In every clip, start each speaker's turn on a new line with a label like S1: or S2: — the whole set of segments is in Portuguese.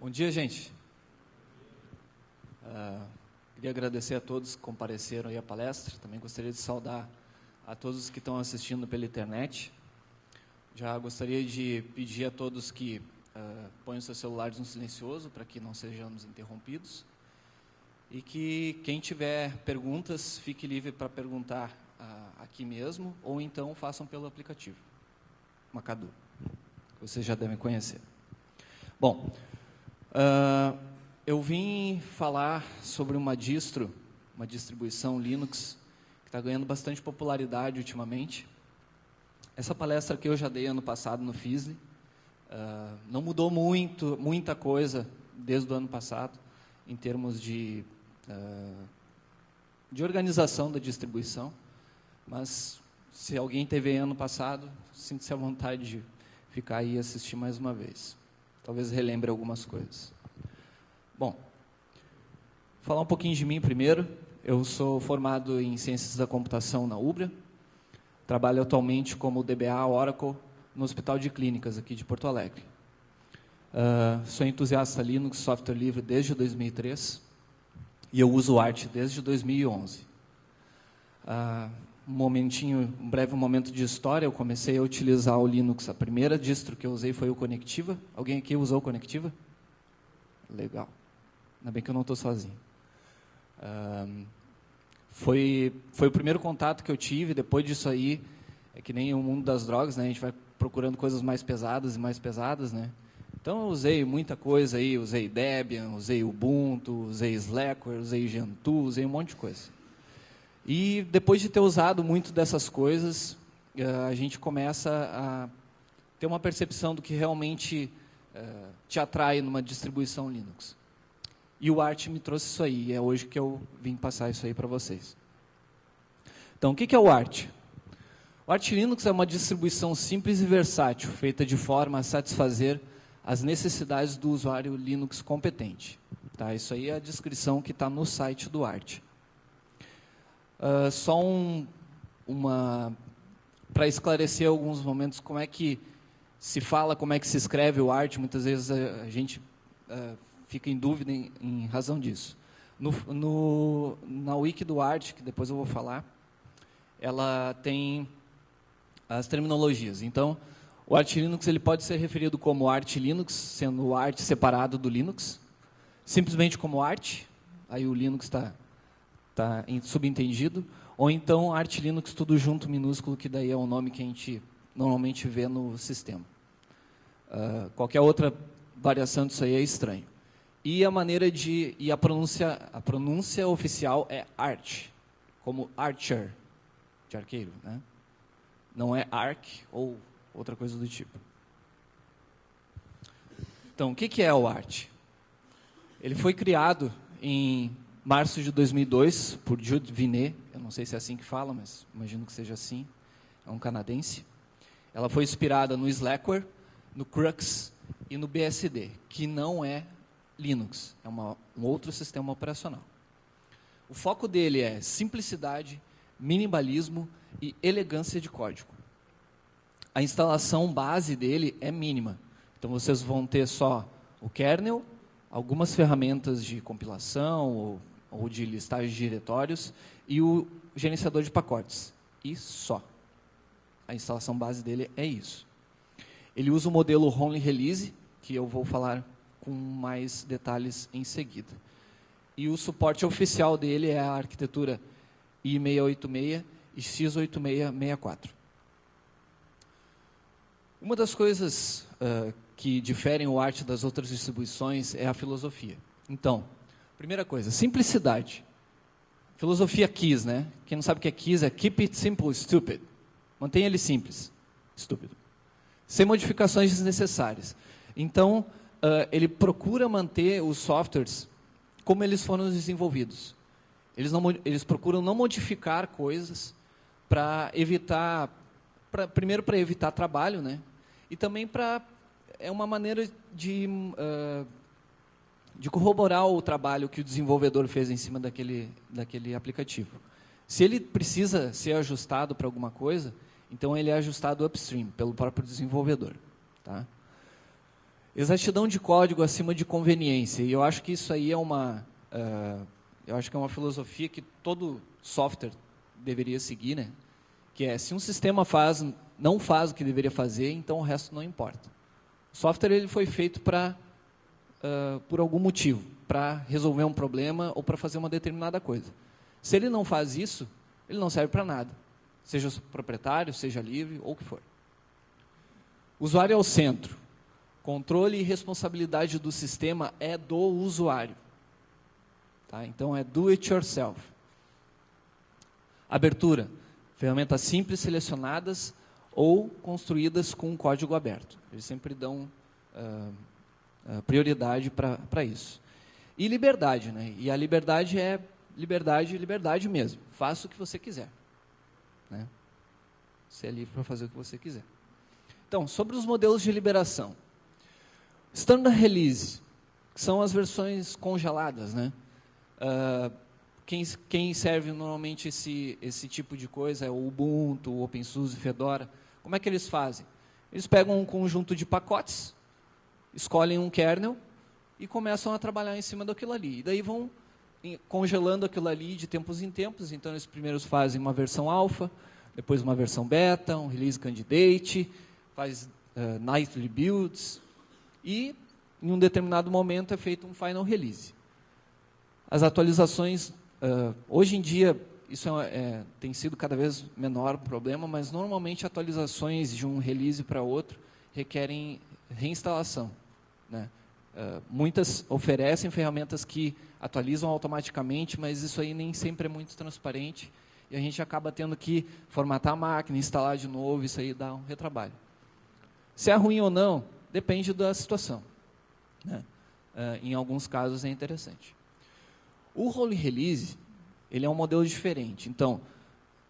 S1: Bom dia, gente. Queria agradecer a todos que compareceram aí à palestra. Também gostaria de saudar a todos que estão assistindo pela internet. Já gostaria de pedir a todos que ponham seus celulares no silencioso, para que não sejamos interrompidos. E que quem tiver perguntas, fique livre para perguntar aqui mesmo, ou então façam pelo aplicativo Macadu, que vocês já devem conhecer. Bom, eu vim falar sobre uma distribuição Linux, que está ganhando bastante popularidade ultimamente. Essa palestra que eu já dei ano passado no FISLE, não mudou muita coisa desde o ano passado, em termos de organização da distribuição, mas se alguém teve ano passado, sinta-se à vontade de ficar aí e assistir mais uma vez. Talvez relembre algumas coisas. Bom, falar um pouquinho de mim primeiro. Eu sou formado em Ciências da Computação na UBRA. Trabalho atualmente como DBA Oracle no Hospital de Clínicas aqui de Porto Alegre. Sou entusiasta Linux, software livre desde 2003 e eu uso Arch desde 2011. Um breve momento de história. Eu comecei a utilizar o Linux. A primeira distro que eu usei foi o Conectiva. Alguém aqui usou o Conectiva? Legal. Ainda bem que eu não estou sozinho. Foi o primeiro contato que eu tive. Depois disso aí, é que nem o mundo das drogas, né? A gente vai procurando coisas mais pesadas e mais pesadas, né? Então eu usei muita coisa aí. Usei Debian, usei Ubuntu, usei Slackware, usei Gentoo, usei um monte de coisa. E depois de ter usado muito dessas coisas, a gente começa a ter uma percepção do que realmente te atrai numa distribuição Linux. E o Arch me trouxe isso aí, e é hoje que eu vim passar isso aí para vocês. Então, o que é o Arch? O Arch Linux é uma distribuição simples e versátil, feita de forma a satisfazer as necessidades do usuário Linux competente. Tá? Isso aí é a descrição que está no site do Arch. Só para esclarecer alguns momentos, como é que se fala, como é que se escreve o Arch. Muitas vezes a gente fica em dúvida em razão disso. Na wiki do Arch, que depois eu vou falar, ela tem as terminologias. Então, o Arch Linux ele pode ser referido como Arch Linux, sendo o Arch separado do Linux, simplesmente como Arch, aí o Linux está subentendido, ou então Arch Linux tudo junto, minúsculo, que daí é o nome que a gente normalmente vê no sistema. Qualquer outra variação disso aí é estranho. E a pronúncia oficial é Arch, como Archer, de arqueiro, né? Não é Arc ou outra coisa do tipo. Então, o que é o Arch? Ele foi criado em março de 2002, por Jude Vinet. Eu não sei se é assim que fala, mas imagino que seja assim. É um canadense. Ela foi inspirada no Slackware, no Crux e no BSD, que não é Linux, é um outro sistema operacional. O foco dele é simplicidade, minimalismo e elegância de código. A instalação base dele é mínima. Então, vocês vão ter só o kernel, algumas ferramentas de compilação ou de listagem de diretórios e o gerenciador de pacotes. E só. A instalação base dele é isso. Ele usa o modelo Only Release, que eu vou falar com mais detalhes em seguida. E o suporte oficial dele é a arquitetura i686 e x8664. Uma das coisas que diferem o Arch das outras distribuições é a filosofia. Então, primeira coisa, simplicidade. Filosofia KISS, né? Quem não sabe o que é KISS é Keep It Simple, Stupid. Mantenha ele simples, estúpido. Sem modificações desnecessárias. Então, ele procura manter os softwares como eles foram desenvolvidos. Eles procuram não modificar coisas para evitar... primeiro, para evitar trabalho, né? E também é uma maneira de corroborar o trabalho que o desenvolvedor fez em cima daquele aplicativo. Se ele precisa ser ajustado para alguma coisa, então ele é ajustado upstream, pelo próprio desenvolvedor. Tá? Exatidão de código acima de conveniência. E eu acho que isso aí é uma filosofia que todo software deveria seguir, né? Que é, se um sistema não faz o que deveria fazer, então o resto não importa. O software ele foi feito por algum motivo, para resolver um problema ou para fazer uma determinada coisa. Se ele não faz isso, ele não serve para nada. Seja proprietário, seja livre, ou o que for. Usuário é o centro. Controle e responsabilidade do sistema é do usuário. Tá? Então, é do it yourself. Abertura. Ferramentas simples selecionadas ou construídas com código aberto. Eles sempre dão prioridade para isso. E liberdade. Né? E a liberdade é liberdade mesmo. Faça o que você quiser. Né? Você é livre para fazer o que você quiser. Então, sobre os modelos de liberação. Standard Release, que são as versões congeladas, né? Quem serve normalmente esse tipo de coisa é o Ubuntu, o OpenSUSE, Fedora. Como é que eles fazem? Eles pegam um conjunto de pacotes, escolhem um kernel e começam a trabalhar em cima daquilo ali. E daí vão congelando aquilo ali de tempos em tempos. Então, eles primeiros fazem uma versão alpha, depois uma versão beta, um release candidate, faz nightly builds, e, em um determinado momento, é feito um final release. As atualizações, hoje em dia, isso tem sido cada vez menor o problema, mas, normalmente, atualizações de um release para outro requerem reinstalação. Né? Muitas oferecem ferramentas que atualizam automaticamente, mas isso aí nem sempre é muito transparente, e a gente acaba tendo que formatar a máquina, instalar de novo, isso aí dá um retrabalho. Se é ruim ou não, depende da situação. Né? Em alguns casos é interessante. O Holy Release, ele é um modelo diferente. Então,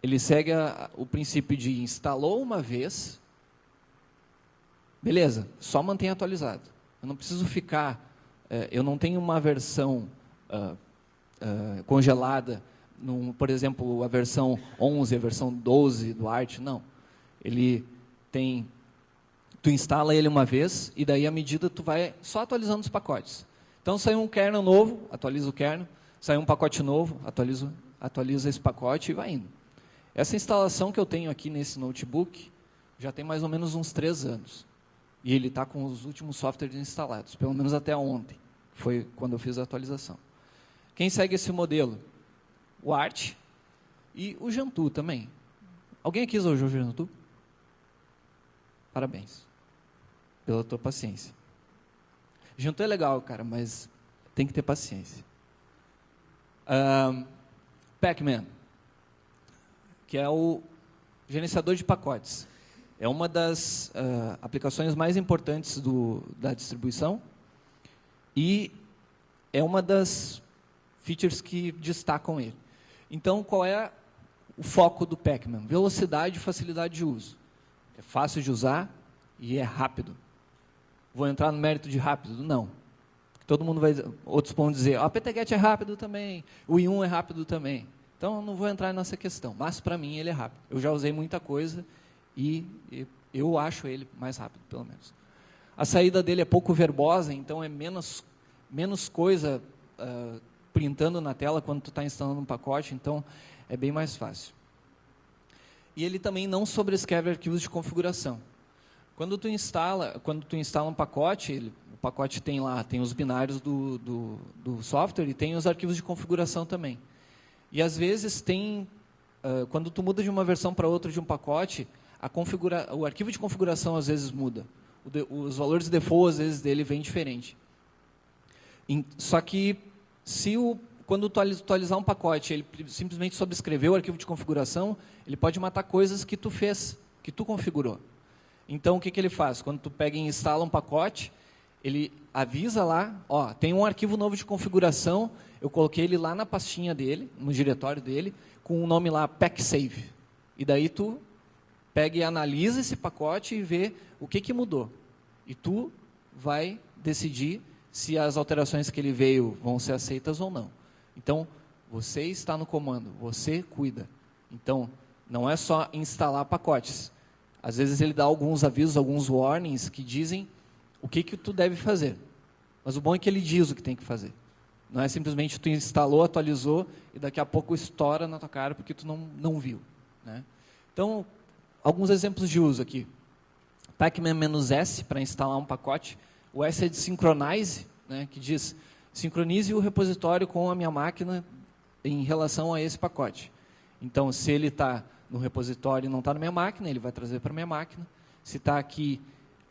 S1: ele segue o princípio de instalou uma vez, beleza, só mantém atualizado. Eu não preciso ficar, eu não tenho uma versão congelada, por exemplo, a versão 11, a versão 12 do Arch, não. Ele tem... Tu instala ele uma vez e daí, à medida, tu vai só atualizando os pacotes. Então, saiu um kernel novo, atualiza o kernel. Saiu um pacote novo, atualiza esse pacote e vai indo. Essa instalação que eu tenho aqui nesse notebook já tem mais ou menos uns 3 anos. E ele está com os últimos softwares instalados, pelo menos até ontem. Foi quando eu fiz a atualização. Quem segue esse modelo? O Arch e o Gentoo também. Alguém aqui usou o Gentoo? Parabéns pela tua paciência. Gentoo é legal, cara, mas tem que ter paciência. Pacman, que é o gerenciador de pacotes. É uma das aplicações mais importantes da distribuição e é uma das features que destacam ele. Então, qual é o foco do Pacman? Velocidade e facilidade de uso. É fácil de usar e é rápido. Vou entrar no mérito de rápido? Não. Todo mundo outros vão dizer, a PTGet é rápido também, o i1 é rápido também. Então, eu não vou entrar nessa questão, mas para mim ele é rápido. Eu já usei muita coisa e eu acho ele mais rápido, pelo menos. A saída dele é pouco verbosa, então é menos coisa printando na tela quando tu está instalando um pacote, então é bem mais fácil. E ele também não sobrescreve arquivos de configuração. Quando tu instala um pacote, o pacote tem os binários do software e tem os arquivos de configuração também. E às vezes quando tu muda de uma versão para outra de um pacote, o arquivo de configuração às vezes muda. Os valores de default às vezes dele vem diferente. Só que quando tu atualizar um pacote, ele simplesmente sobrescreveu o arquivo de configuração, ele pode matar coisas que tu fez, que tu configurou. Então, o que ele faz? Quando tu pega e instala um pacote, ele avisa lá, tem um arquivo novo de configuração, eu coloquei ele lá na pastinha dele, no diretório dele, com o nome lá, PacSave. E daí tu pega e analisa esse pacote e vê o que mudou. E tu vai decidir se as alterações que ele veio vão ser aceitas ou não. Então, você está no comando, você cuida. Então, não é só instalar pacotes. Às vezes ele dá alguns avisos, alguns warnings que dizem o que tu deve fazer. Mas o bom é que ele diz o que tem que fazer. Não é simplesmente tu instalou, atualizou e daqui a pouco estoura na tua cara porque tu não viu, né? Então, alguns exemplos de uso aqui. Pacman-S para instalar um pacote. O S é de Synchronize, né, que diz, sincronize o repositório com a minha máquina em relação a esse pacote. Então, se ele está no repositório e não está na minha máquina, ele vai trazer para a minha máquina. Se está aqui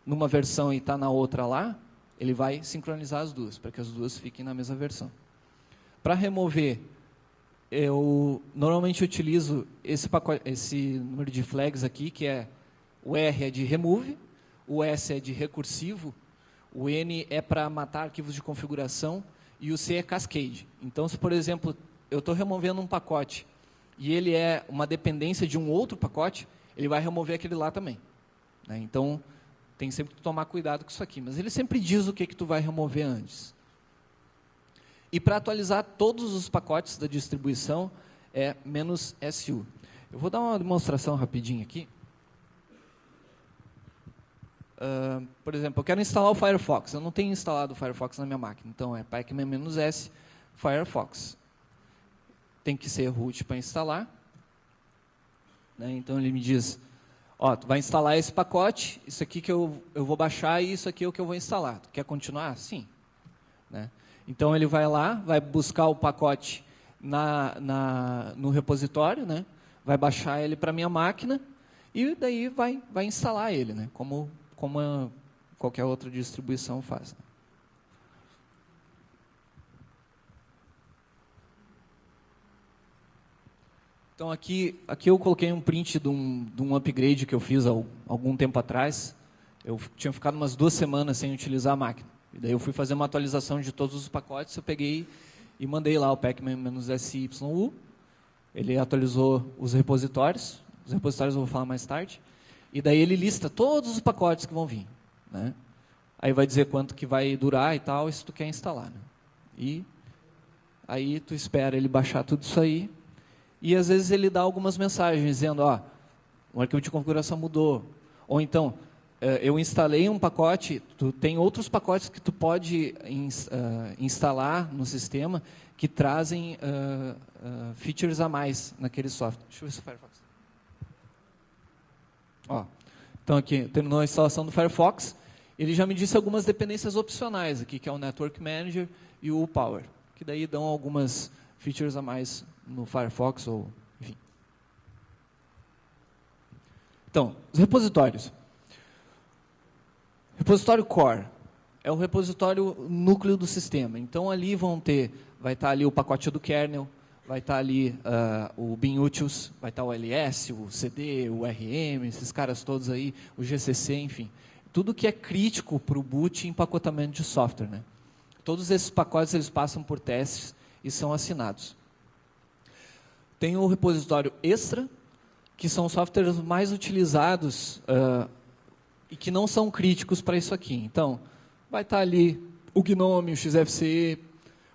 S1: numa versão e está na outra lá, ele vai sincronizar as duas, para que as duas fiquem na mesma versão. Para remover, eu normalmente utilizo esse número de flags aqui, que é o R é de remove, o S é de recursivo, o N é para matar arquivos de configuração e o C é cascade. Então, se, por exemplo, eu estou removendo um pacote e ele é uma dependência de um outro pacote, ele vai remover aquele lá também, né? Então, tem sempre que tomar cuidado com isso aqui. Mas ele sempre diz o que tu vai remover antes. E para atualizar todos os pacotes da distribuição é "-su". Eu vou dar uma demonstração rapidinho aqui. Por exemplo, eu quero instalar o Firefox. Eu não tenho instalado o Firefox na minha máquina. Então, é pacman-s Firefox. Tem que ser root para instalar, né? Então, ele me diz, ó, tu vai instalar esse pacote, isso aqui que eu vou baixar e isso aqui é o que eu vou instalar. Tu quer continuar? Sim, né? Então, ele vai lá, vai buscar o pacote no repositório, né? Vai baixar ele para a minha máquina e daí vai instalar ele, né? Como qualquer outra distribuição faz. Então, aqui eu coloquei um print de um upgrade que eu fiz há algum tempo atrás. Eu tinha ficado umas 2 semanas sem utilizar a máquina. E daí eu fui fazer uma atualização de todos os pacotes, eu peguei e mandei lá o pacman-syu. Ele atualizou os repositórios eu vou falar mais tarde. E daí ele lista todos os pacotes que vão vir, né? Aí vai dizer quanto que vai durar e tal, se tu quer instalar, né? E aí tu espera ele baixar tudo isso aí. E às vezes ele dá algumas mensagens dizendo, ó, o arquivo de configuração mudou. Ou então, eu instalei um pacote, tu tem outros pacotes que tu pode instalar no sistema que trazem features a mais naquele software. Deixa eu ver se o Firefox. Ó, então aqui, terminou a instalação do Firefox. Ele já me disse algumas dependências opcionais aqui, que é o Network Manager e o Power, que daí dão algumas features a mais no Firefox, ou enfim. Então, os repositórios. Repositório Core é o repositório núcleo do sistema. Então, ali vai estar ali o pacote do kernel, vai estar ali o binutils, vai estar o ls, o cd, o rm, esses caras todos aí, o gcc, enfim. Tudo que é crítico para o boot e empacotamento de software, né? Todos esses pacotes eles passam por testes e são assinados. Tem o repositório extra, que são os softwares mais utilizados e que não são críticos para isso aqui. Então, vai estar ali o GNOME, o XFCE,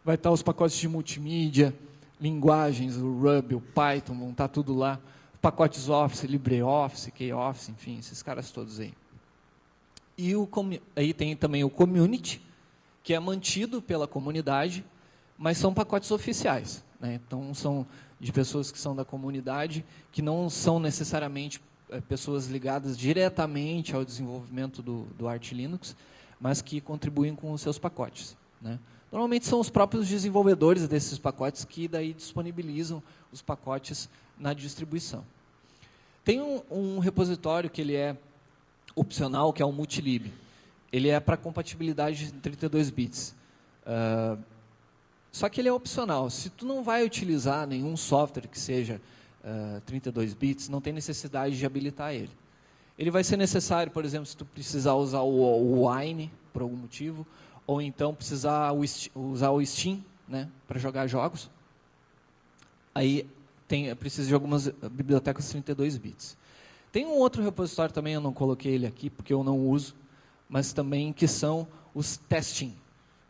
S1: vai estar os pacotes de multimídia, linguagens, o Ruby, o Python, vão estar tudo lá. Pacotes Office, LibreOffice, KOffice, enfim, esses caras todos aí. E aí tem também o Community, que é mantido pela comunidade, mas são pacotes oficiais, né? Então, são de pessoas que são da comunidade, que não são necessariamente pessoas ligadas diretamente ao desenvolvimento do Arch Linux, mas que contribuem com os seus pacotes, né? Normalmente são os próprios desenvolvedores desses pacotes que daí disponibilizam os pacotes na distribuição. Tem um repositório que ele é opcional, que é o Multilib. Ele é para compatibilidade em 32 bits. Só que ele é opcional. Se tu não vai utilizar nenhum software que seja 32 bits, não tem necessidade de habilitar ele. Ele vai ser necessário, por exemplo, se tu precisar usar o Wine, por algum motivo, ou então precisar usar o Steam, né, para jogar jogos. Aí precisa de algumas bibliotecas 32 bits. Tem um outro repositório também, eu não coloquei ele aqui, porque eu não uso, mas também que são os testing,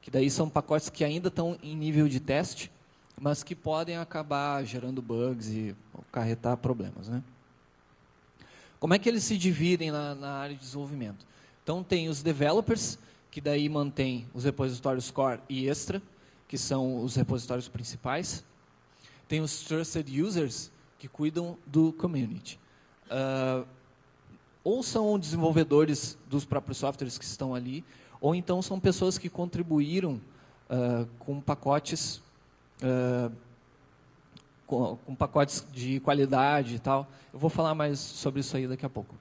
S1: que daí são pacotes que ainda estão em nível de teste, mas que podem acabar gerando bugs e acarretar problemas, né? Como é que eles se dividem na área de desenvolvimento? Então, tem os developers, que daí mantém os repositórios core e extra, que são os repositórios principais. Tem os trusted users, que cuidam do community. Ou são desenvolvedores dos próprios softwares que estão ali, ou então são pessoas que contribuíram com pacotes com pacotes de qualidade e tal. Eu vou falar mais sobre isso aí daqui a pouco.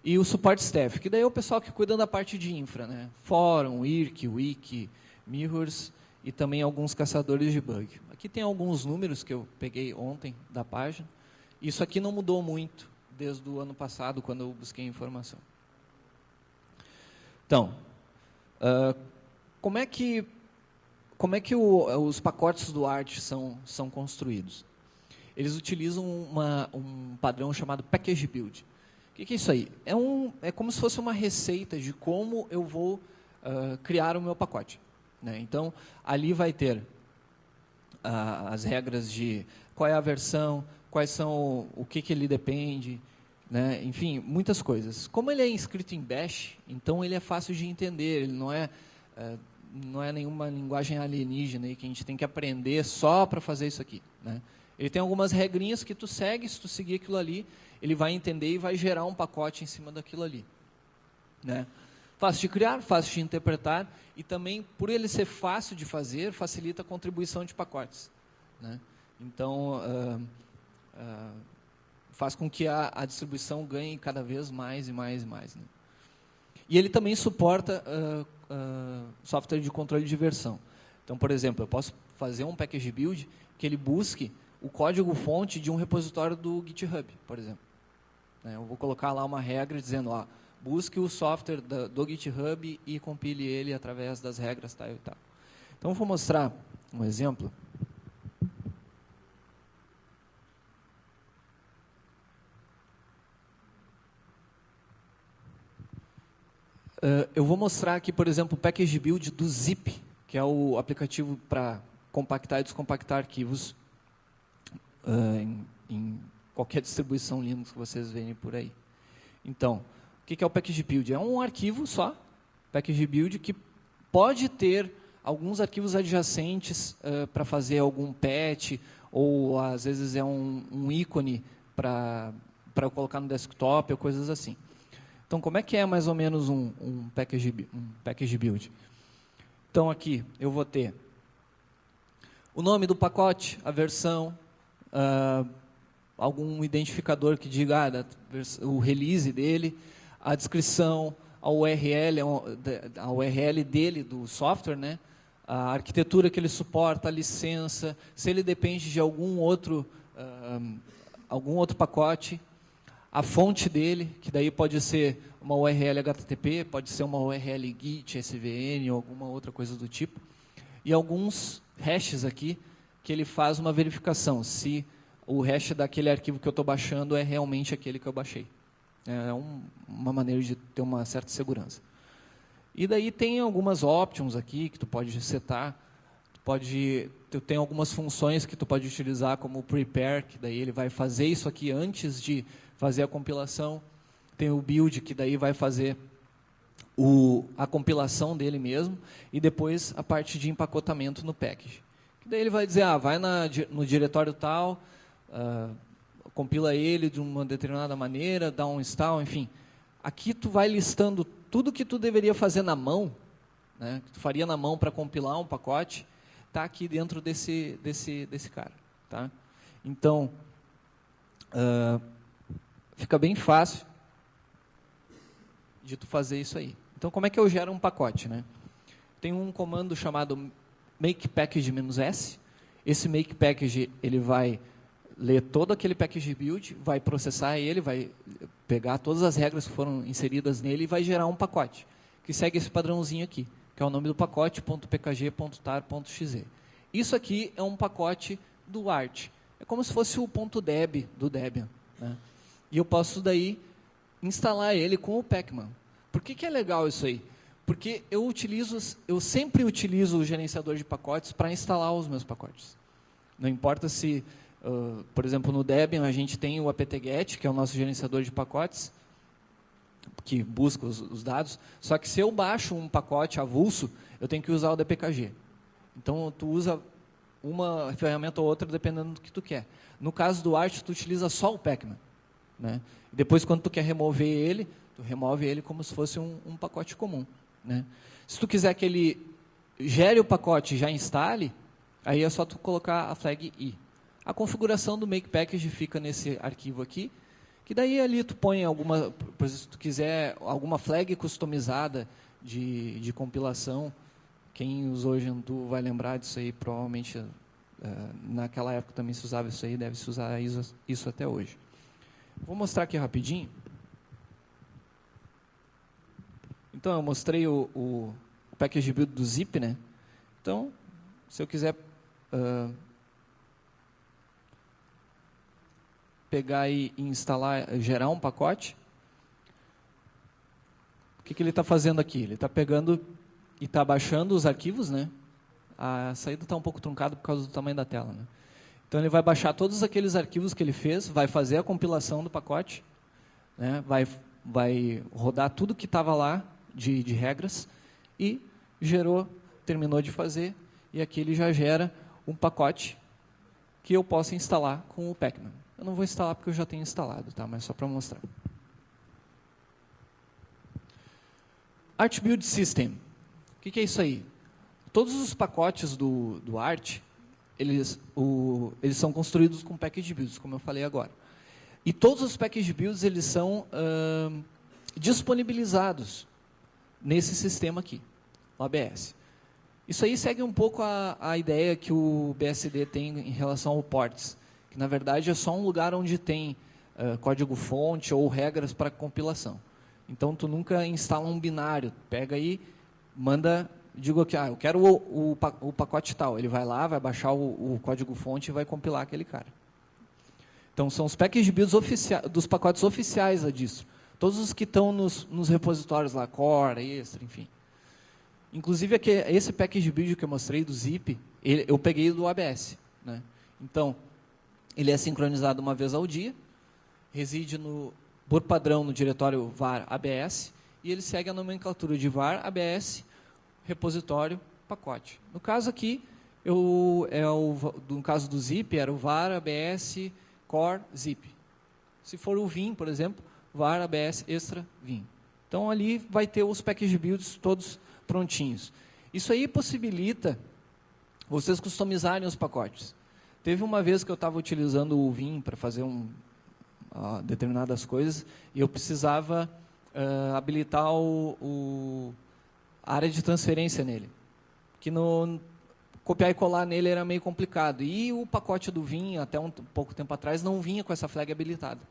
S1: E o support staff, que daí é o pessoal que cuida da parte de infra, né? Fórum, IRC, Wiki, Mirrors e também alguns caçadores de bug. Aqui tem alguns números que eu peguei ontem da página. Isso aqui não mudou muito desde o ano passado, quando eu busquei informação. Então, como é que os pacotes do Arch são construídos? Eles utilizam um padrão chamado Package Build. O que é isso aí? É como se fosse uma receita de como eu vou criar o meu pacote, né? Então, ali vai ter as regras de qual é a versão, quais são, o que ele depende, né? Enfim, muitas coisas. Como ele é escrito em Bash, então ele é fácil de entender, ele não é nenhuma linguagem alienígena aí que a gente tem que aprender só para fazer isso aqui, né? Ele tem algumas regrinhas que tu segue, se tu seguir aquilo ali, ele vai entender e vai gerar um pacote em cima daquilo ali, né? Fácil de criar, fácil de interpretar, e também, por ele ser fácil de fazer, facilita a contribuição de pacotes, né? Então, faz com que a distribuição ganhe cada vez mais e mais e mais, né? E ele também suporta software de controle de versão. Então, por exemplo, eu posso fazer um package build que ele busque o código-fonte de um repositório do GitHub, por exemplo. Eu vou colocar lá uma regra dizendo, busque o software do GitHub e compile ele através das regras tal e tal. Então, eu vou mostrar um exemplo. Eu vou mostrar aqui, por exemplo, o package build do Zip, que é o aplicativo para compactar e descompactar arquivos em qualquer distribuição Linux que vocês verem por aí. Então, o que é o package build? É um arquivo só, package build, que pode ter alguns arquivos adjacentes para fazer algum patch, ou às vezes é um ícone para eu colocar no desktop, ou coisas assim. Então, como é que é mais ou menos um package build? Então, aqui eu vou ter o nome do pacote, a versão, algum identificador que diga o release dele, a descrição, a URL dele, do software, né? A arquitetura que ele suporta, a licença, se ele depende de algum outro pacote, a fonte dele, que daí pode ser uma URL HTTP, pode ser uma URL Git, SVN, ou alguma outra coisa do tipo. E alguns hashes aqui, que ele faz uma verificação, se o hash daquele arquivo que eu estou baixando é realmente aquele que eu baixei. É uma maneira de ter uma certa segurança. E daí tem algumas options aqui que tu pode setar. Tu tem algumas funções que tu pode utilizar, como o prepare, que daí ele vai fazer isso aqui antes de fazer a compilação. Tem o build, que daí vai fazer a compilação dele mesmo, e depois a parte de empacotamento no package. Que daí ele vai dizer, vai no diretório tal, compila ele de uma determinada maneira, dá um install, enfim. Aqui tu vai listando tudo que tu deveria fazer na mão, né, que tu faria na mão para compilar um pacote, está aqui dentro desse cara. Tá? Então, fica bem fácil de tu fazer isso aí. Então, como é que eu gero um pacote, né? Tem um comando chamado make package-s. Esse make package, ele vai ler todo aquele package build, vai processar ele, vai pegar todas as regras que foram inseridas nele e vai gerar um pacote, que segue esse padrãozinho aqui, que é o nome do pacote, .pkg.tar.xe. Isso aqui é um pacote do Arch. É como se fosse o .deb do Debian, né? E eu posso daí instalar ele com o Pacman. Por que é legal isso aí? Porque eu sempre utilizo o gerenciador de pacotes para instalar os meus pacotes. Não importa se, por exemplo, no Debian a gente tem o apt-get, que é o nosso gerenciador de pacotes, que busca os dados, só que se eu baixo um pacote avulso, eu tenho que usar o dpkg. Então, tu usa uma ferramenta ou outra dependendo do que tu quer. No caso do Arch, tu utiliza só o Pacman, né? Depois, quando tu quer remover ele, tu remove ele como se fosse um pacote comum, né? Se tu quiser que ele gere o pacote e já instale, aí é só tu colocar a flag i. A configuração do make package fica nesse arquivo aqui, que daí ali tu põe alguma, se tu quiser alguma flag customizada de compilação. Quem usou Gentoo vai lembrar disso aí, provavelmente naquela época também se usava isso aí, deve se usar isso até hoje. Vou mostrar aqui rapidinho. Então, eu mostrei o package build do zip, né? Então, se eu quiser pegar e instalar, gerar um pacote, o que ele está fazendo aqui? Ele está pegando e está baixando os arquivos, né? A saída está um pouco truncada por causa do tamanho da tela, né? Então, ele vai baixar todos aqueles arquivos que ele fez, vai fazer a compilação do pacote, né? Vai rodar tudo que estava lá de regras e terminou de fazer, e aqui ele já gera um pacote que eu posso instalar com o Pacman. Eu não vou instalar porque eu já tenho instalado, tá? Mas só para mostrar. Arch Build System. O que é isso aí? Todos os pacotes do Arch, eles são construídos com package builds, como eu falei agora. E todos os package builds eles são disponibilizados nesse sistema aqui, o ABS. Isso aí segue um pouco a ideia que o BSD tem em relação ao ports, que na verdade é só um lugar onde tem código-fonte ou regras para compilação. Então, tu nunca instala um binário, pega aí, manda, digo aqui, eu quero o pacote tal, ele vai lá, vai baixar o código-fonte e vai compilar aquele cara. Então, são os package builds dos pacotes oficiais da distro. Todos os que estão nos repositórios lá, core, extra, enfim. Inclusive, esse package build que eu mostrei do zip, eu peguei do ABS, né? Então, ele é sincronizado uma vez ao dia, reside por padrão no diretório var ABS, e ele segue a nomenclatura de var ABS, repositório, pacote. No caso aqui, no caso do zip, era o var ABS core zip. Se for o vim, por exemplo, var ABS extra vim. Então, ali vai ter os package builds todos prontinhos. Isso aí possibilita vocês customizarem os pacotes. Teve uma vez que eu estava utilizando o Vim para fazer determinadas coisas e eu precisava habilitar a área de transferência nele. Que copiar e colar nele era meio complicado. E o pacote do Vim, até um pouco tempo atrás, não vinha com essa flag habilitada.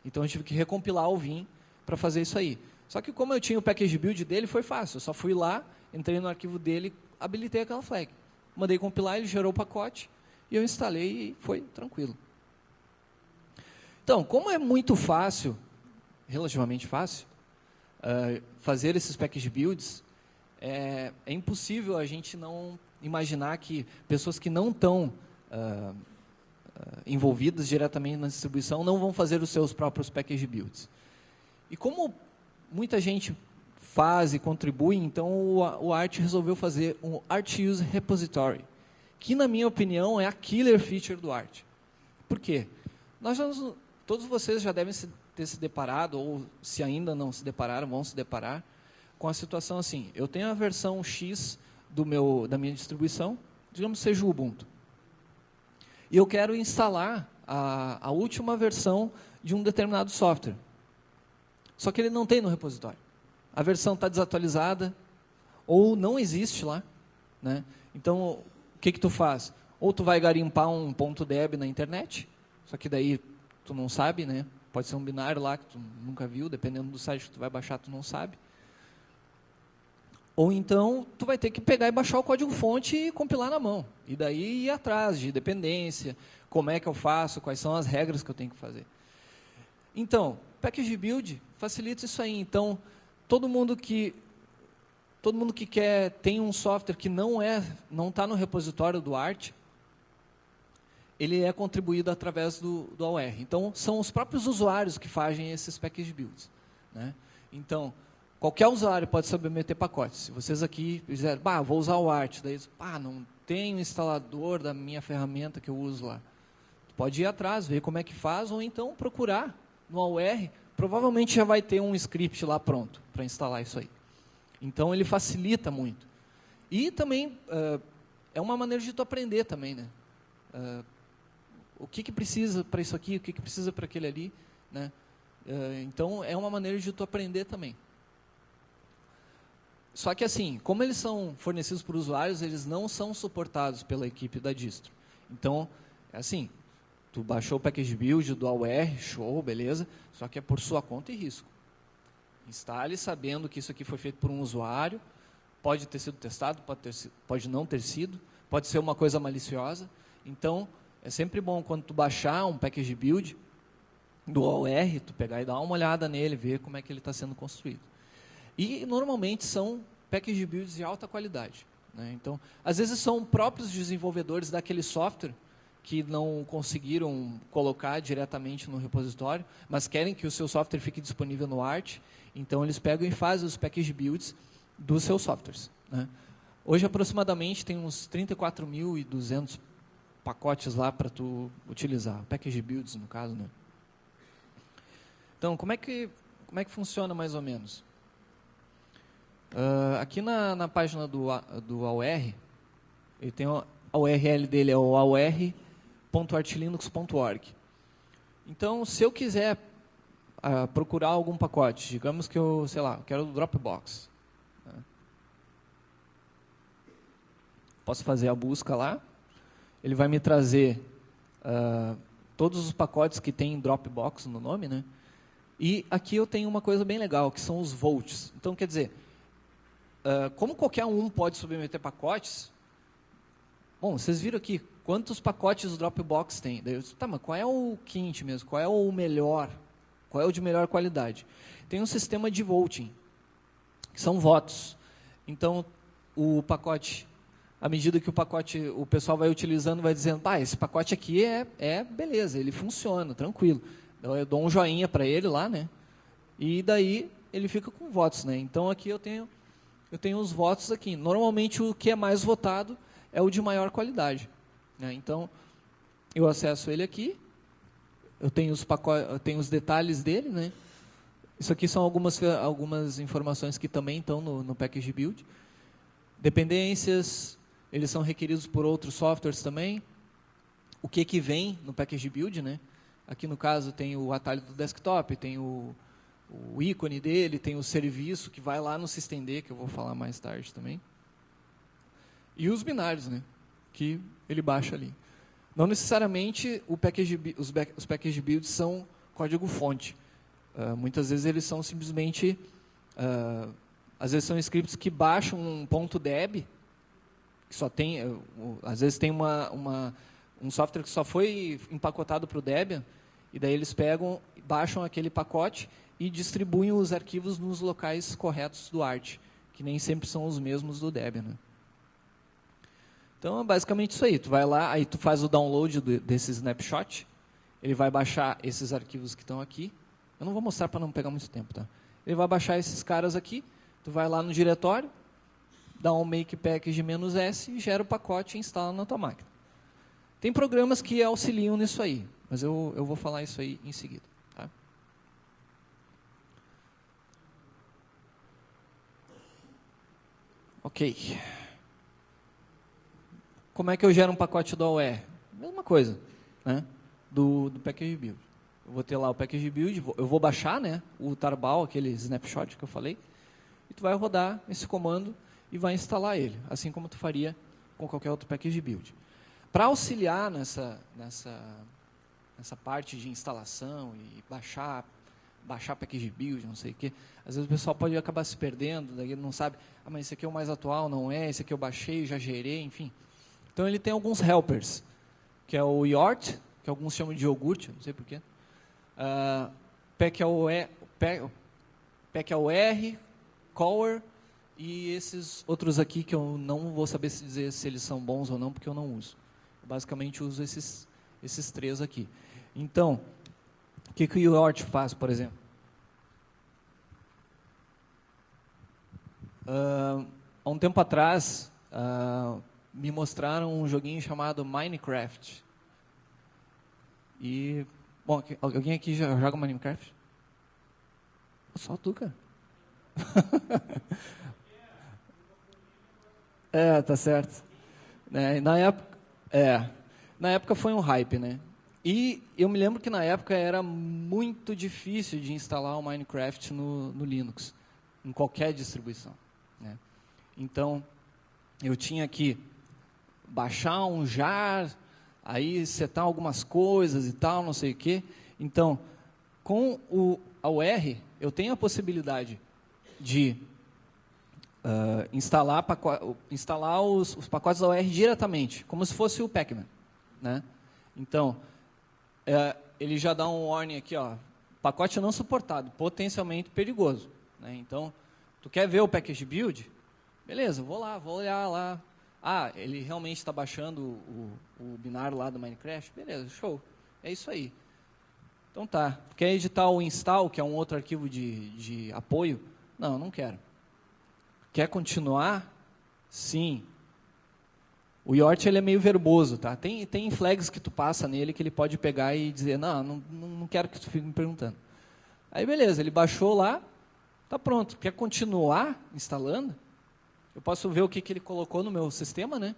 S1: Então, eu tive que recompilar o Vim para fazer isso aí. Só que como eu tinha o package build dele, foi fácil. Eu só fui lá, entrei no arquivo dele, habilitei aquela flag. Mandei compilar, ele gerou o pacote, e eu instalei e foi tranquilo. Então, como é muito fácil, relativamente fácil, fazer esses package builds, é impossível a gente não imaginar que pessoas que não estão envolvidas diretamente na distribuição não vão fazer os seus próprios package builds. E como muita gente faz e contribui, então o Arch resolveu fazer um Arch Use Repository, que, na minha opinião, é a killer feature do Arch. Por quê? Todos vocês já devem ter se deparado, ou se ainda não se depararam, vão se deparar, com a situação assim, eu tenho a versão X da minha distribuição, digamos que seja o Ubuntu, e eu quero instalar a última versão de um determinado software. Só que ele não tem no repositório. A versão está desatualizada, ou não existe lá, né? Então, o que tu faz? Ou tu vai garimpar um .deb na internet, só que daí tu não sabe, né? Pode ser um binário lá que tu nunca viu, dependendo do site que tu vai baixar, tu não sabe. Ou então, tu vai ter que pegar e baixar o código-fonte e compilar na mão. E daí ir atrás de dependência, como é que eu faço, quais são as regras que eu tenho que fazer. Então, package build facilita isso aí. Então, todo mundo que tem um software que não está no repositório do Arch, ele é contribuído através do AUR. Então, são os próprios usuários que fazem esses package builds, né? Então, qualquer usuário pode submeter pacotes. Se vocês aqui dizerem, vou usar o Arch, daí, não tem um instalador da minha ferramenta que eu uso lá. Pode ir atrás, ver como é que faz, ou então procurar no AUR. Provavelmente já vai ter um script lá pronto para instalar isso aí. Então, ele facilita muito. E também é uma maneira de tu aprender também, né? O que precisa para isso aqui, o que precisa para aquele ali, né? Então, é uma maneira de tu aprender também. Só que assim, como eles são fornecidos por usuários, eles não são suportados pela equipe da distro. Então, é assim, tu baixou o package build do AUR, show, beleza, só que é por sua conta e risco. Instale sabendo que isso aqui foi feito por um usuário, pode ter sido testado, pode não ter sido, pode ser uma coisa maliciosa. Então, é sempre bom quando tu baixar um package build do AUR, tu pegar e dar uma olhada nele, ver como é que ele está sendo construído. E, normalmente, são package builds de alta qualidade, né? Então, às vezes são próprios desenvolvedores daquele software que não conseguiram colocar diretamente no repositório, mas querem que o seu software fique disponível no Arch, então eles pegam e fazem os package builds dos seus softwares, né? Hoje, aproximadamente, tem uns 34.200 pacotes lá para tu utilizar, package builds, no caso, né? Então, como é que funciona mais ou menos? Aqui na página do AUR, ele tem a URL dele, é o aur.archlinux.org. Então, se eu quiser procurar algum pacote, digamos que eu, quero o Dropbox, né? Posso fazer a busca lá, ele vai me trazer todos os pacotes que tem Dropbox no nome, né? E aqui eu tenho uma coisa bem legal, que são os volts. Então, quer dizer, como qualquer um pode submeter pacotes, bom, vocês viram aqui quantos pacotes o Dropbox tem. Daí eu disse, mas qual é o quente mesmo? Qual é o melhor? Qual é o de melhor qualidade? Tem um sistema de voting, que são votos. Então, o pacote, à medida que o pessoal vai utilizando, vai dizendo, esse pacote aqui é beleza, ele funciona, tranquilo. Então, eu dou um joinha para ele lá, né? E daí ele fica com votos, né? Então, aqui eu tenho os votos aqui. Normalmente, o que é mais votado é o de maior qualidade, né? Então, eu acesso ele aqui, eu tenho os detalhes dele, né? Isso aqui são algumas informações que também estão no package build. Dependências, eles são requeridos por outros softwares também. O que vem no package build, né? Aqui, no caso, tem o atalho do desktop, tem o ícone dele, tem o serviço que vai lá no systemd, que eu vou falar mais tarde também. E os binários, né, que ele baixa ali. Não necessariamente os package builds são código-fonte. Muitas vezes eles são simplesmente... às vezes são scripts que baixam um .deb, que só tem... às vezes tem um software que só foi empacotado para o Debian, e daí eles baixam aquele pacote e distribuem os arquivos nos locais corretos do Arch, que nem sempre são os mesmos do Debian, né? Então, é basicamente isso aí. Tu vai lá, aí tu faz o download desse snapshot, ele vai baixar esses arquivos que estão aqui. Eu não vou mostrar para não pegar muito tempo, tá? Ele vai baixar esses caras aqui, tu vai lá no diretório, dá um make package -s, gera o pacote e instala na tua máquina. Tem programas que auxiliam nisso aí, mas eu vou falar isso aí em seguida. Tá? Ok. Como é que eu gero um pacote do AUR? Mesma coisa, né? Do package build. Eu vou ter lá o package build, eu vou baixar, né, o tarball, aquele snapshot que eu falei, e tu vai rodar esse comando e vai instalar ele, assim como tu faria com qualquer outro package build. Para auxiliar nessa parte de instalação e baixar package build, não sei o quê, às vezes o pessoal pode acabar se perdendo, daí ele não sabe, mas esse aqui é o mais atual, não é, esse aqui eu baixei, já gerei, enfim. Então ele tem alguns helpers, que é o Yort, que alguns chamam de iogurte, não sei porquê, PackAUR, Core e esses outros aqui que eu não vou saber dizer se eles são bons ou não, porque eu não uso. Eu basicamente uso esses três aqui. Então, o que o Yort faz, por exemplo? Há um tempo atrás, me mostraram um joguinho chamado Minecraft. E, bom, alguém aqui já joga Minecraft? Só tu, cara. Tá certo. Na época foi um hype, né? E eu me lembro que na época era muito difícil de instalar o Minecraft no Linux, em qualquer distribuição, né? Então, eu tinha que baixar um jar, aí setar algumas coisas e tal, não sei o quê. Então, com a UR, eu tenho a possibilidade de instalar os pacotes da UR diretamente, como se fosse o Pacman, né? Então, ele já dá um warning aqui, ó, pacote não suportado, potencialmente perigoso, né? Então, tu quer ver o package build? Beleza, vou olhar lá. Ah, ele realmente está baixando o binário lá do Minecraft? Beleza, show. É isso aí. Então tá. Quer editar o install, que é um outro arquivo de apoio? Não, não quero. Quer continuar? Sim. O Yort ele é meio verboso, tá? Tem flags que tu passa nele que ele pode pegar e dizer, não quero que tu fique me perguntando. Aí beleza, ele baixou lá, tá pronto. Quer continuar instalando? Eu posso ver o que ele colocou no meu sistema, né?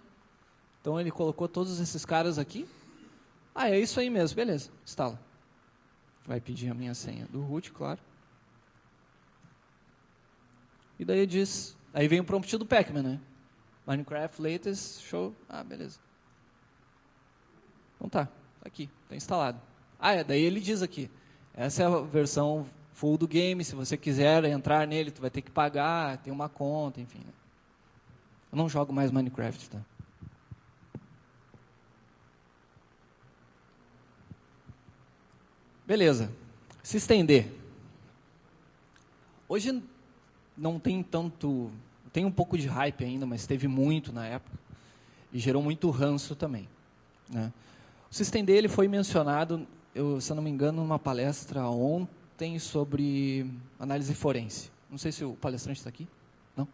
S1: Então ele colocou todos esses caras aqui. Ah, é isso aí mesmo, beleza, instala. Vai pedir a minha senha do root, claro. E daí diz, aí vem o prompt do Pacman, né? Minecraft latest, show, beleza. Então tá aqui, tá instalado. Daí ele diz aqui, essa é a versão full do game, se você quiser entrar nele, tu vai ter que pagar, tem uma conta, enfim, né? Eu não jogo mais Minecraft, tá? Beleza. Se estender. Hoje não tem tanto... Tem um pouco de hype ainda, mas teve muito na época. E gerou muito ranço também, né? O se estender, ele foi mencionado, se eu não me engano, numa palestra ontem sobre análise forense. Não sei se o palestrante está aqui. Não?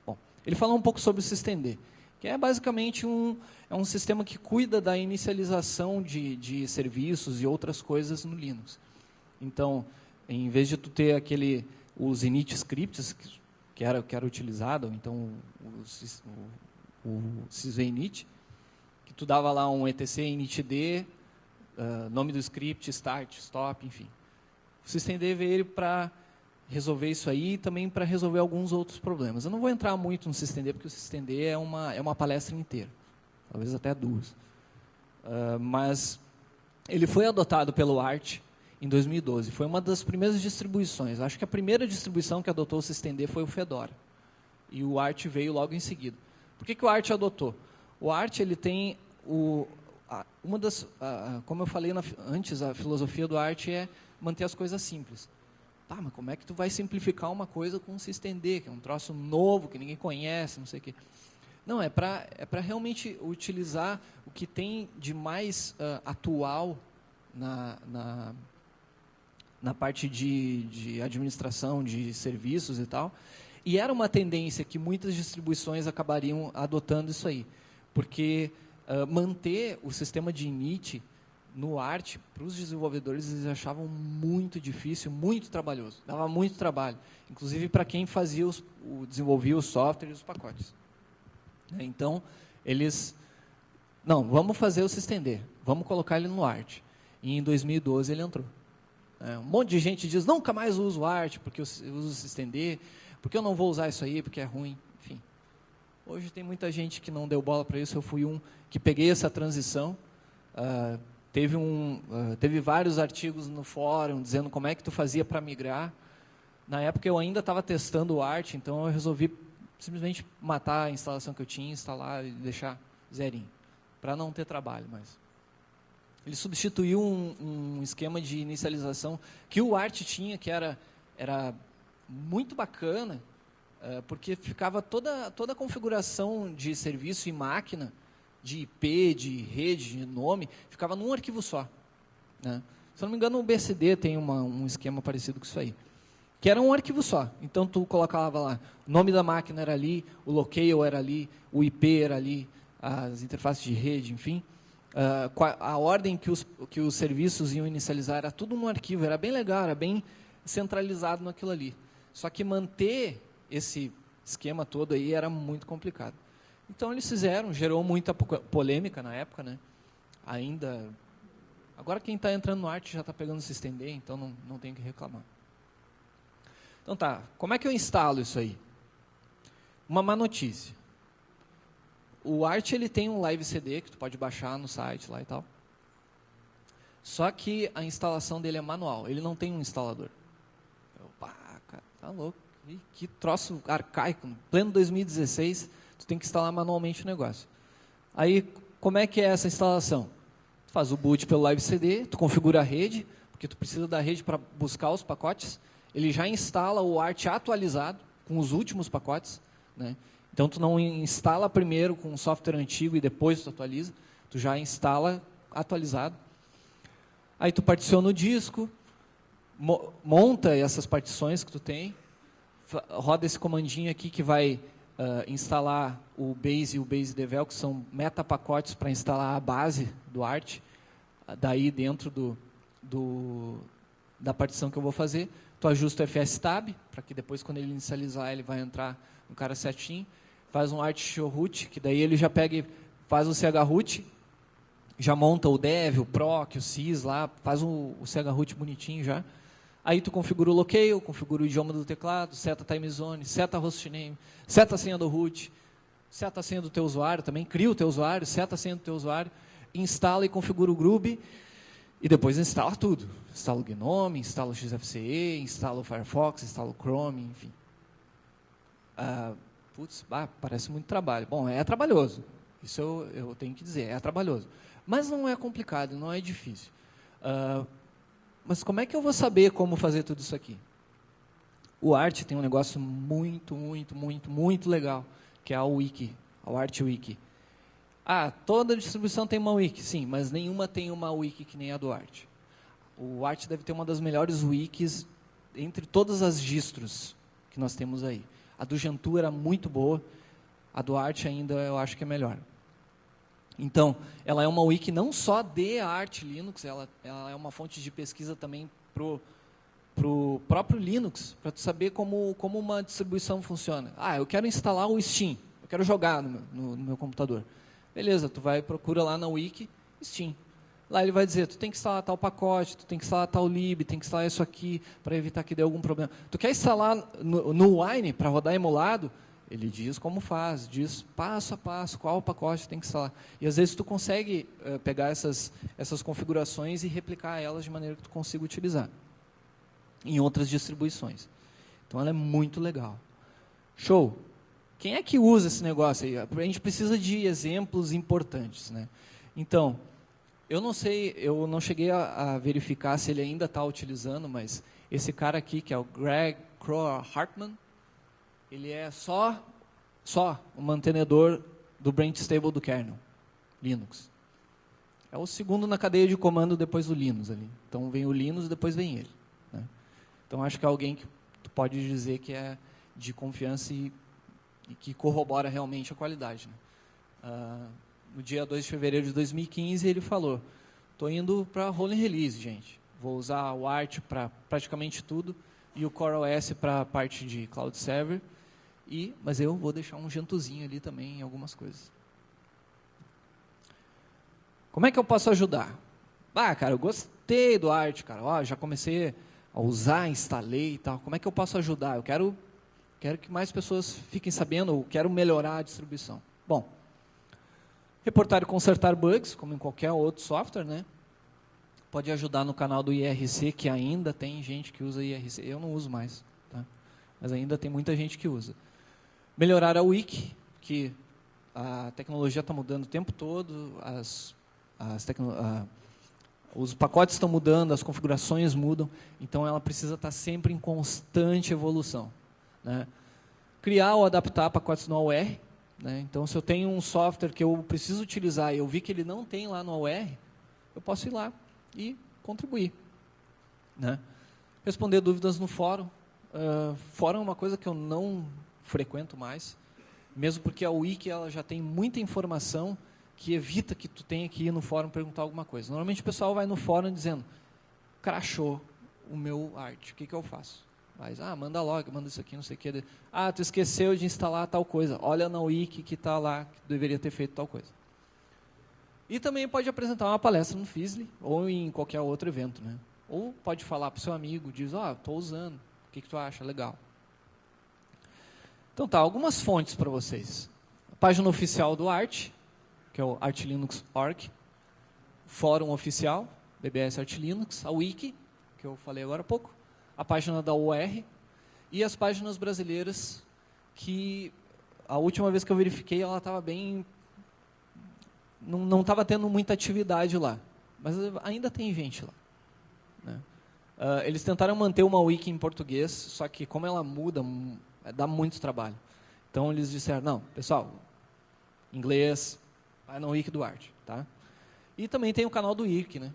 S1: Bom, ele falou um pouco sobre o se estender, que é basicamente um sistema que cuida da inicialização de serviços e outras coisas no Linux. Então, em vez de tu ter os init scripts que era utilizado, então o sysinit, que tu dava lá um etc initd, nome do script, start, stop, enfim. O systemd veio para resolver isso aí e também para resolver alguns outros problemas. Eu não vou entrar muito no systemd, porque o systemd é uma palestra inteira, talvez até duas. Mas ele foi adotado pelo Arch em 2012. Foi uma das primeiras distribuições. Acho que a primeira distribuição que adotou o systemd foi o Fedora. E o Arch veio logo em seguida. Por que o Arch adotou? O Arch ele tem como eu falei antes, a filosofia do Arch é manter as coisas simples. Tá, mas como é que tu vai simplificar uma coisa com o systemd, que é um troço novo, que ninguém conhece, não sei o quê. Não, é para realmente utilizar o que tem de mais atual na parte de administração de serviços e tal. E era uma tendência que muitas distribuições acabariam adotando isso aí. Porque manter o sistema de init no Arch, para os desenvolvedores, eles achavam muito difícil, muito trabalhoso. Dava muito trabalho. Inclusive para quem desenvolvia o software e os pacotes. Então, vamos fazer o systemd, vamos colocar ele no Arch. E em 2012 ele entrou. Um monte de gente diz, nunca mais uso o Arch, porque eu uso o systemd, porque eu não vou usar isso aí, porque é ruim. Enfim, hoje tem muita gente que não deu bola para isso, eu fui um que peguei essa transição. Teve vários artigos no fórum dizendo como é que tu fazia para migrar. Na época eu ainda estava testando o Arch, então eu resolvi simplesmente matar a instalação que eu tinha, instalar e deixar zerinho, para não ter trabalho mais. Ele substituiu um esquema de inicialização que o Arch tinha, que era muito bacana, porque ficava toda a configuração de serviço e máquina, de IP, de rede, de nome, ficava num arquivo só, né? Se eu não me engano, o BSD tem um esquema parecido com isso aí. que era um arquivo só. Então, tu colocava lá, o nome da máquina era ali, o locale era ali, o IP era ali, as interfaces de rede, enfim. A ordem que os serviços iam inicializar era tudo num arquivo, era bem legal, era bem centralizado naquilo ali. Só que manter esse esquema todo aí era muito complicado. Então, eles fizeram, gerou muita polêmica na época, né? Ainda... Agora, quem está entrando no Arch já está pegando o SystemD, então não tem que reclamar. Então tá, como é que eu instalo isso aí? Uma má notícia. O Arch ele tem um live CD que tu pode baixar no site lá e tal. Só que a instalação dele é manual, ele não tem um instalador. Opa, cara, tá louco. Que troço arcaico, no pleno 2016, tu tem que instalar manualmente o negócio. Aí, como é que é essa instalação? Tu faz o boot pelo live CD, tu configura a rede, porque tu precisa da rede para buscar os pacotes. Ele já instala o Arch atualizado, com os últimos pacotes, né? Então, tu não instala primeiro com um software antigo e depois tu atualiza, tu já instala atualizado. Aí tu particiona o disco, monta essas partições que tu tem, roda esse comandinho aqui que vai instalar o Base e o Base Devel, que são metapacotes para instalar a base do Arch, daí dentro da partição que eu vou fazer. Tu ajusta o FS-Tab, para que depois, quando ele inicializar, ele vai entrar no cara certinho. Faz um Arch Show Root, que daí ele já pega e faz o chroot, já monta o dev, o proc, o sys lá, faz o chroot bonitinho já. Aí tu configura o locale, configura o idioma do teclado, seta time zone, seta hostname, seta a senha do root, seta a senha do teu usuário também, cria o teu usuário, seta a senha do teu usuário, instala e configura o Groovy, e depois instala tudo. Instala o Gnome, instala o XFCE, instala o Firefox, instala o Chrome, enfim. Parece muito trabalho. Bom, é trabalhoso. Isso eu tenho que dizer, é trabalhoso. Mas não é complicado, não é difícil. Mas como é que eu vou saber como fazer tudo isso aqui? O Arch tem um negócio muito, muito, muito, muito legal, que é a Wiki, a Arch Wiki. Toda distribuição tem uma wiki, sim, mas nenhuma tem uma wiki que nem a do Arch. O Arch deve ter uma das melhores wikis entre todas as distros que nós temos aí. A do Gentoo era muito boa, a do Arch ainda eu acho que é melhor. Então, ela é uma wiki não só de Arch Linux, ela é uma fonte de pesquisa também para o próprio Linux, para tu saber como uma distribuição funciona. Eu quero instalar o Steam, eu quero jogar no meu computador. Beleza, tu vai procura lá na wiki, Steam. Lá ele vai dizer, tu tem que instalar tal pacote, tu tem que instalar tal lib, tem que instalar isso aqui, para evitar que dê algum problema. Tu quer instalar no Wine, para rodar emulado? Ele diz como faz, diz passo a passo, qual pacote tem que instalar. E às vezes tu consegue pegar essas configurações e replicar elas de maneira que tu consiga utilizar em outras distribuições. Então ela é muito legal. Show! Quem é que usa esse negócio aí? A gente precisa de exemplos importantes, né? Então, eu não sei, eu não cheguei a verificar se ele ainda está utilizando, mas esse cara aqui, que é o Greg Kroah-Hartman, ele é só o mantenedor do branch stable do kernel, Linux. É o segundo na cadeia de comando depois do Linux ali. Então vem o Linux e depois vem ele, né? Então acho que é alguém que tu pode dizer que é de confiança e que corrobora realmente a qualidade, né? No dia 2 de fevereiro de 2015 ele falou, estou indo para rolling release, gente. Vou usar o Arch para praticamente tudo e o CoreOS para a parte de Cloud Server. Mas eu vou deixar um Gentoozinho ali também em algumas coisas. Como é que eu posso ajudar? Cara, eu gostei do Arch, cara. Já comecei a usar, instalei e tal. Como é que eu posso ajudar? Eu quero que mais pessoas fiquem sabendo, eu quero melhorar a distribuição. Bom, reportar e consertar bugs, como em qualquer outro software, né? Pode ajudar no canal do IRC, que ainda tem gente que usa IRC. Eu não uso mais, tá? Mas ainda tem muita gente que usa. Melhorar a wiki, que a tecnologia está mudando o tempo todo, os pacotes estão mudando, as configurações mudam, então ela precisa estar sempre em constante evolução, né? Criar ou adaptar pacotes no AUR, né? Então, se eu tenho um software que eu preciso utilizar e eu vi que ele não tem lá no AUR, eu posso ir lá e contribuir, né? Responder dúvidas no fórum. Fora uma coisa que eu não frequento mais, mesmo porque a Wiki ela já tem muita informação que evita que tu tenha que ir no fórum perguntar alguma coisa. Normalmente o pessoal vai no fórum dizendo, crashou o meu art, o que eu faço? Mas, manda log, manda isso aqui, não sei o que. Tu esqueceu de instalar tal coisa. Olha na Wiki que está lá, que deveria ter feito tal coisa. E também pode apresentar uma palestra no Fizzly ou em qualquer outro evento, né? Ou pode falar para o seu amigo, diz, estou usando, o que tu acha? Legal. Então algumas fontes para vocês. A página oficial do Art, que é o artlinux.org, fórum oficial, BBS Art Linux, a Wiki, que eu falei agora há pouco, a página da UR e as páginas brasileiras, que a última vez que eu verifiquei, ela estava bem... Não estava tendo muita atividade lá, mas ainda tem gente lá. Né? Eles tentaram manter uma wiki em português, só que como ela muda, dá muito trabalho. Então eles disseram, não, pessoal, inglês, vai na wiki do Art. Tá? E também tem o canal do IRC, né?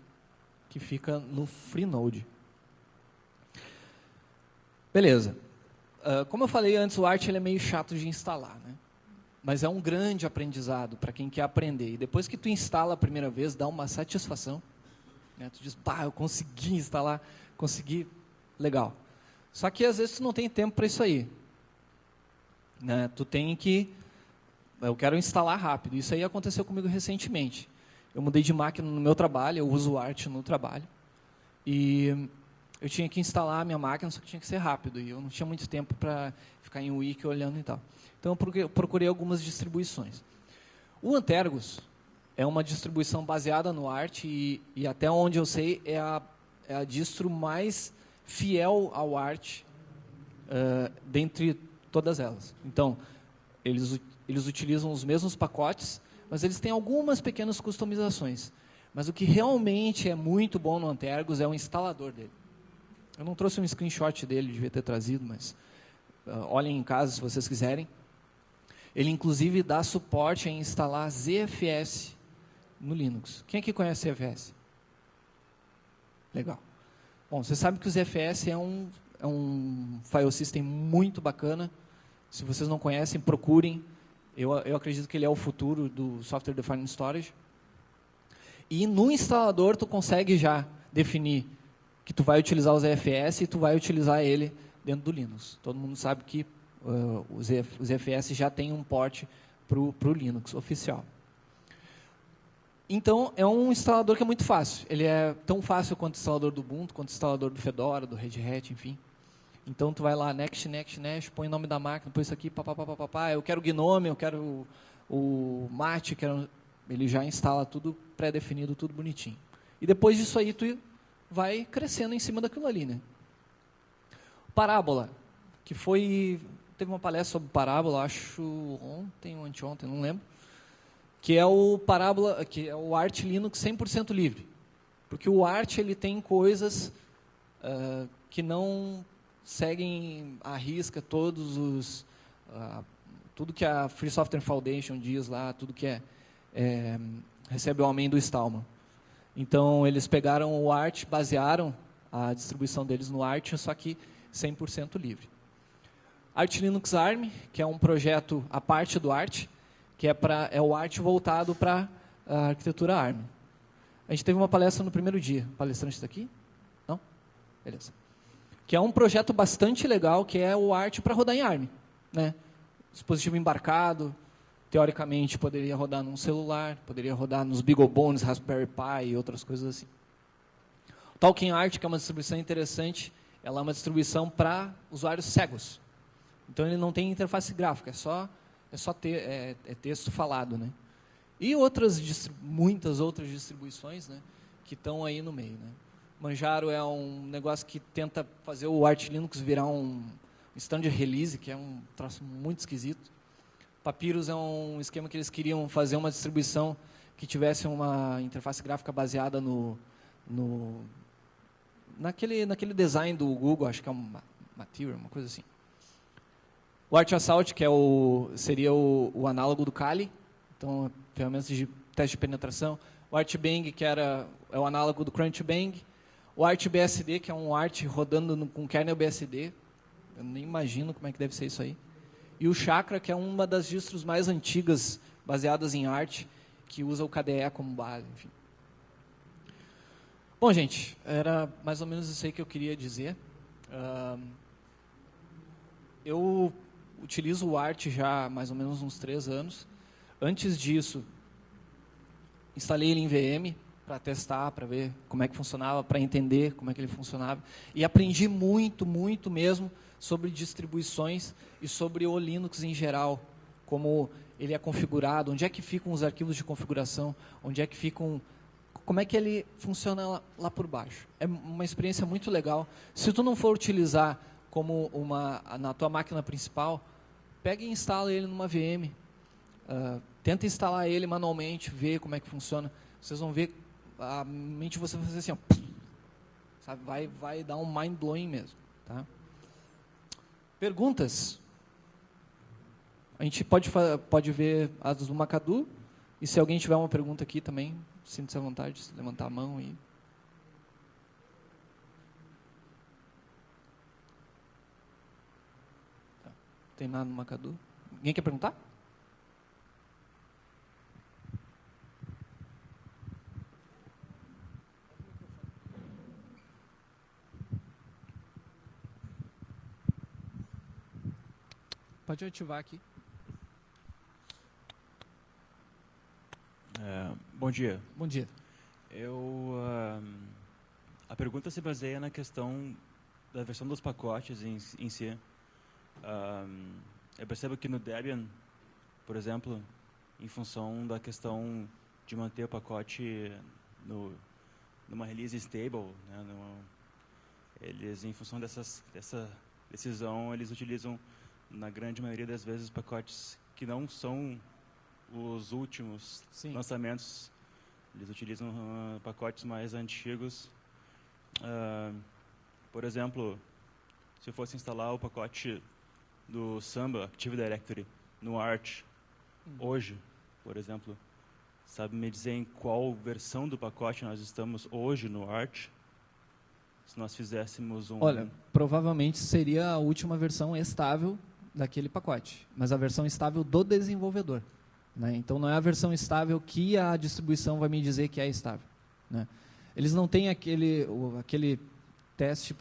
S1: Que fica no Freenode. Beleza. Como eu falei antes, o Art ele é meio chato de instalar, né? Mas é um grande aprendizado para quem quer aprender. E depois que tu instala a primeira vez, dá uma satisfação. Né? Tu diz, eu consegui instalar, consegui, legal. Só que às vezes tu não tem tempo para isso aí. Né? Tu tem que, eu quero instalar rápido. Isso aí aconteceu comigo recentemente. Eu mudei de máquina no meu trabalho, eu uso o Art no trabalho. E eu tinha que instalar a minha máquina, só que tinha que ser rápido. E eu não tinha muito tempo para ficar em wiki olhando e tal. Então, eu procurei algumas distribuições. O Antergos é uma distribuição baseada no Art e até onde eu sei, é a distro mais fiel ao Art dentre todas elas. Então, eles utilizam os mesmos pacotes, mas eles têm algumas pequenas customizações. Mas o que realmente é muito bom no Antergos é o instalador dele. Eu não trouxe um screenshot dele, devia ter trazido, mas olhem em casa se vocês quiserem. Ele, inclusive, dá suporte a instalar ZFS no Linux. Quem aqui conhece ZFS? Legal. Bom, você sabe que o ZFS é um file system muito bacana. Se vocês não conhecem, procurem. Eu acredito que ele é o futuro do Software Defined Storage. E no instalador, tu consegue já definir que tu vai utilizar o ZFS e tu vai utilizar ele dentro do Linux. Todo mundo sabe que o ZFS já tem um port para o Linux oficial. Então, é um instalador que é muito fácil. Ele é tão fácil quanto o instalador do Ubuntu, quanto o instalador do Fedora, do Red Hat, enfim. Então, tu vai lá, next, põe o nome da máquina, põe isso aqui, eu quero o Gnome, eu quero o Mate, ele já instala tudo pré-definido, tudo bonitinho. E depois disso aí, tu vai crescendo em cima daquilo ali, né? Parábola, que teve uma palestra sobre Parábola, acho ontem ou anteontem, não lembro, que é o Parábola, que é o Art Linux 100% livre. Porque o Art ele tem coisas que não seguem à risca todos tudo que a Free Software Foundation diz lá, tudo que recebe o amém do Stallman. Então, eles pegaram o Art, basearam a distribuição deles no Art, só que 100% livre. Art Linux ARM, que é um projeto à parte do Art, que é o Art voltado para a arquitetura ARM. A gente teve uma palestra no primeiro dia. O palestrante está aqui? Não? Beleza. Que é um projeto bastante legal, que é o Art para rodar em ARM. Né? Dispositivo embarcado, teoricamente poderia rodar num celular, poderia rodar nos BeagleBones, Raspberry Pi e outras coisas assim. O Talking Art, que é uma distribuição interessante, ela é uma distribuição para usuários cegos. Então, ele não tem interface gráfica, é só texto falado. Né? E muitas outras distribuições, né, que estão aí no meio. Né? Manjaro é um negócio que tenta fazer o Art Linux virar um standard release, que é um troço muito esquisito. Papyrus é um esquema que eles queriam fazer uma distribuição que tivesse uma interface gráfica baseada naquele design do Google, acho que é um Material, uma coisa assim. O Art Assault, que seria o análogo do Kali, então, ferramentas de teste de penetração. O ArtBang, que é o análogo do CrunchBang. O ArtBSD, que é um Art rodando com kernel BSD, Eu nem imagino como é que deve ser isso aí. E o Chakra, que é uma das distros mais antigas, baseadas em Arch, que usa o KDE como base, enfim. Bom, gente, era mais ou menos isso aí que eu queria dizer. Eu utilizo o Arch já há mais ou menos uns 3 anos. Antes disso, instalei ele em VM para testar, para ver como é que funcionava, para entender como é que ele funcionava. E aprendi muito, muito mesmo sobre distribuições e sobre o Linux em geral, como ele é configurado, onde é que ficam os arquivos de configuração, onde é que ficam, como é que ele funciona lá por baixo. É uma experiência muito legal. Se tu não for utilizar como na tua máquina principal, pega e instala ele numa VM. Tenta instalar ele manualmente, ver como é que funciona. Vocês vão ver, a mente você vai fazer assim, ó, sabe? Vai dar um mind blowing mesmo. Tá? Perguntas? A gente pode ver as do Macadu. E se alguém tiver uma pergunta aqui também, sinta-se à vontade de levantar a mão. Não tem nada no Macadu. Ninguém quer perguntar? Pode ativar aqui.
S2: Bom dia.
S1: Bom dia.
S2: A pergunta se baseia na questão da versão dos pacotes em si. Eu percebo que no Debian, por exemplo, em função da questão de manter o pacote numa release stable, né, eles, em função dessa decisão, eles utilizam, na grande maioria das vezes, pacotes que não são os últimos lançamentos. Eles utilizam pacotes mais antigos. Por exemplo, se eu fosse instalar o pacote do Samba Active Directory no Arch, hoje, por exemplo, sabe me dizer em qual versão do pacote nós estamos hoje no Arch? Se nós fizéssemos
S1: Olha, provavelmente seria a última versão estável daquele pacote, mas a versão estável do desenvolvedor. Né? Então, não é a versão estável que a distribuição vai me dizer que é estável. Né? Eles não têm aquele teste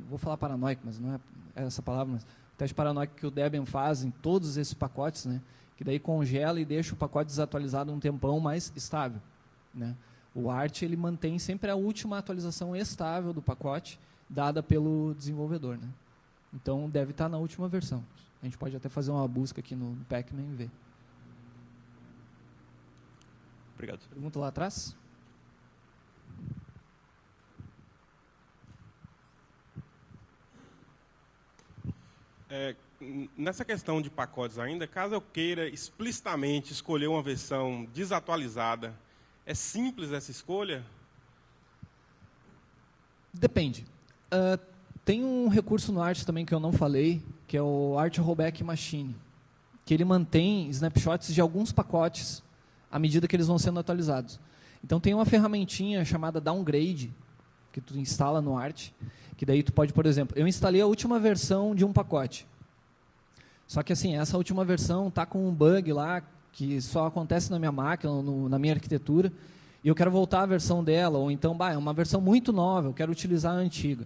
S1: vou falar paranoico, mas não é essa palavra, mas o teste paranoico que o Debian faz em todos esses pacotes, né? Que daí congela e deixa o pacote desatualizado um tempão mais estável. Né? O Arch ele mantém sempre a última atualização estável do pacote, dada pelo desenvolvedor. Né? Então, deve estar na última versão. A gente pode até fazer uma busca aqui no Pacman e ver.
S2: Obrigado.
S1: Pergunta lá atrás?
S3: Nessa questão de pacotes ainda, caso eu queira explicitamente escolher uma versão desatualizada, é simples essa escolha?
S1: Depende. Tem um recurso no Arch também que eu não falei, que é o Arch Rollback Machine, que ele mantém snapshots de alguns pacotes à medida que eles vão sendo atualizados. Então tem uma ferramentinha chamada Downgrade, que tu instala no Arch, que daí tu pode, por exemplo, eu instalei a última versão de um pacote. Só que assim, essa última versão está com um bug lá, que só acontece na minha máquina, na minha arquitetura, e eu quero voltar à versão dela, ou então, é uma versão muito nova, eu quero utilizar a antiga.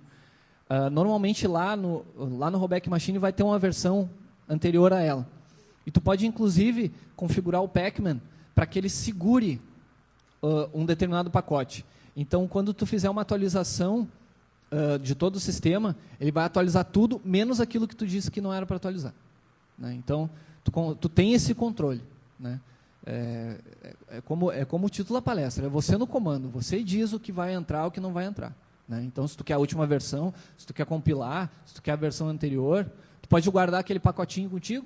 S1: Normalmente lá no Rollback Machine vai ter uma versão anterior a ela. E tu pode, inclusive, configurar o Pacman para que ele segure um determinado pacote. Então, quando tu fizer uma atualização de todo o sistema, ele vai atualizar tudo, menos aquilo que tu disse que não era para atualizar. Né? Então, tu tem esse controle. Né? É como o título da palestra, é você no comando, você diz o que vai entrar, o que não vai entrar. Né? Então, se tu quer a última versão, se tu quer compilar, se tu quer a versão anterior, tu pode guardar aquele pacotinho contigo,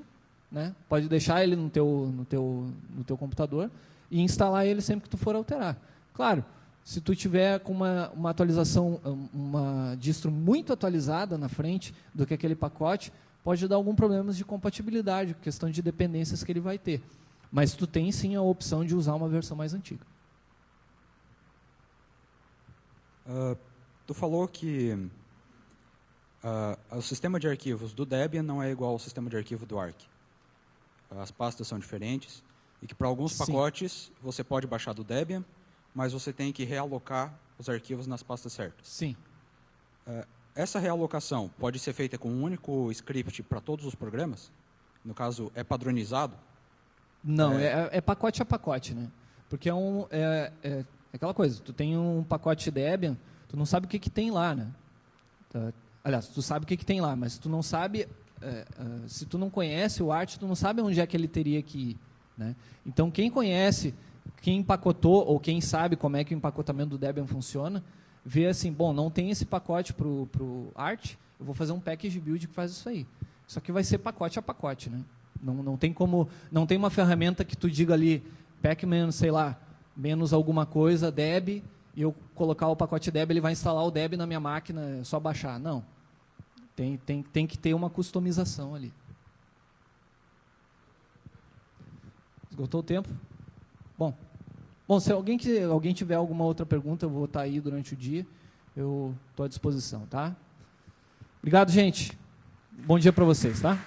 S1: né? Pode deixar ele no teu computador e instalar ele sempre que tu for alterar. Claro, se tu tiver com uma atualização, uma distro muito atualizada na frente do que aquele pacote, pode dar algum problema de compatibilidade, questão de dependências que ele vai ter. Mas tu tem sim a opção de usar uma versão mais antiga.
S4: Tu falou que O sistema de arquivos do Debian não é igual ao sistema de arquivo do Arch. As pastas são diferentes e que para alguns pacotes você pode baixar do Debian, mas você tem que realocar os arquivos nas pastas certas.
S1: Sim.
S4: Essa realocação pode ser feita com um único script para todos os programas? No caso, é padronizado?
S1: Não, é pacote a pacote, né? Porque é aquela coisa, tu tem um pacote Debian, tu não sabe o que tem lá, né? Aliás, tu sabe o que tem lá, mas tu não sabe, se tu não conhece o Arch, tu não sabe onde é que ele teria que ir, né? Então, quem conhece, quem empacotou, ou quem sabe como é que o empacotamento do Debian funciona, vê assim, bom, não tem esse pacote para o Arch, eu vou fazer um package build que faz isso aí. Só que vai ser pacote a pacote, né? Não tem como, não tem uma ferramenta que tu diga ali, pacman, sei lá, menos alguma coisa, deb, e eu colocar o pacote deb, ele vai instalar o deb na minha máquina, é só baixar. Não. Tem que ter uma customização ali. Esgotou o tempo? Bom, se alguém tiver alguma outra pergunta, eu vou estar aí durante o dia. Eu estou à disposição, tá? Obrigado, gente. Bom dia para vocês, tá?